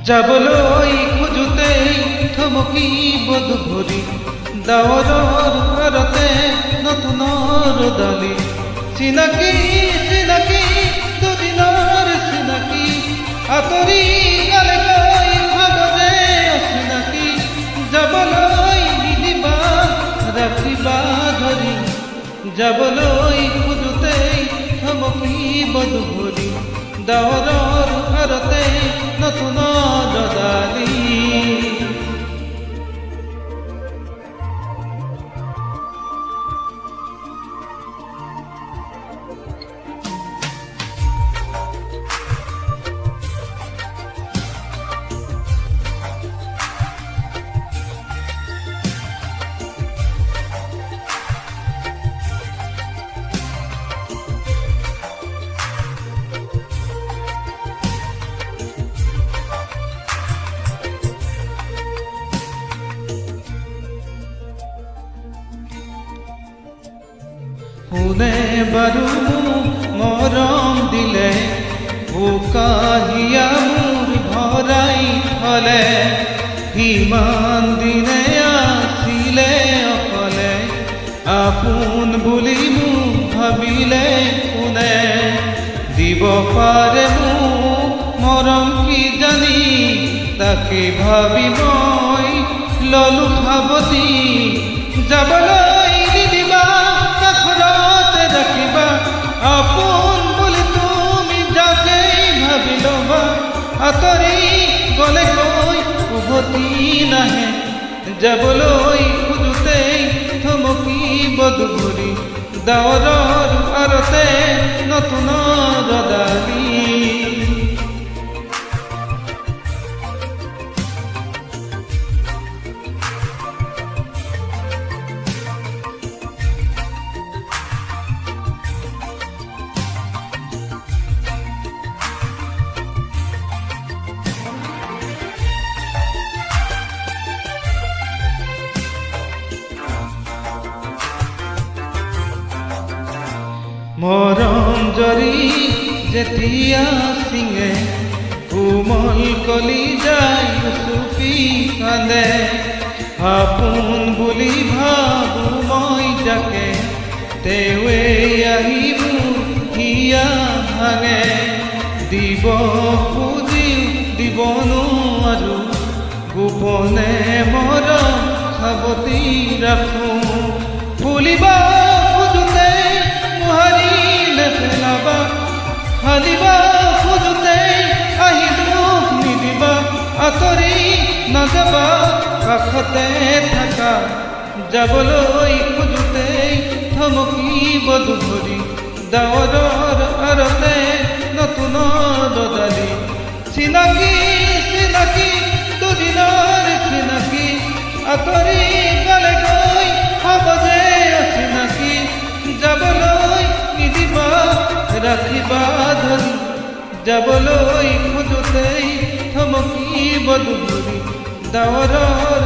যাবলৈ খোজোতেই থমকি বধুভৰি ডাৱৰৰ পাৰতে নতুনৰ ডালি চিনাকি চিনাকি দুদিনৰ চিনাকি আঁতৰি গালেগৈ ভাগৰে অচিনাকি যাবলৈ নিদিবা ৰাখিবা ধৰি যাবলৈ খোজোতেই থমকি বধুভৰি ডাৱৰৰ পাৰতে নতুনৰ ডালি কোনে বাৰু মৰম দিলে উকাহিয়া মোৰ ভৰাই থলে কিমান দিনে আছিলে অকলে আপোন বুলি মোক ভাবিলে কোনে দিব পাৰে মোক মৰম কি জানি তাকে ভাবি মই ললো সাৱতি যাবলৈ নিদিবা কাষৰতে ৰাখিবা আপোন বুলি তুমি যাকেই ভাবি ল'বা আঁতৰি গ'লে কৈ উভতি নাহে যাবলৈ খোজোতেই থমকি বধুভৰি ডাৱৰৰ পাৰতে নতুনৰ ডালি মৰম জৰি যেতিয়া চিঙে কোমল কলি যায় চুপি কান্দে আপোন বুলি ভাবো মই যাকে তেৱে আহি মোৰ হিয়া ভাঙে দিব খুজিও দিব নোৱাৰো গোপনে মৰম সাৱতি ৰাখো ফুলিব খোজোতে মোহাৰিলে পেলাবা হালিবা খোজোতে আহি দুখ নিদিবা আঁতৰি নাযাবা কাষতে থাকা যাবলৈ খোজোতেই থমকি বধুভৰি ডাৱৰৰ পাৰতে নতুনৰ ডালি চিনাকি চিনাকি দুদিনৰ চিনাকি আঁতৰি গ'লেগৈ হ'ব যে অচিনাকি যাবলৈ নিদিবা ৰাখিবা ধৰি যাবলৈ খোজোতেই থমকি বধুভৰি ডাৱৰৰ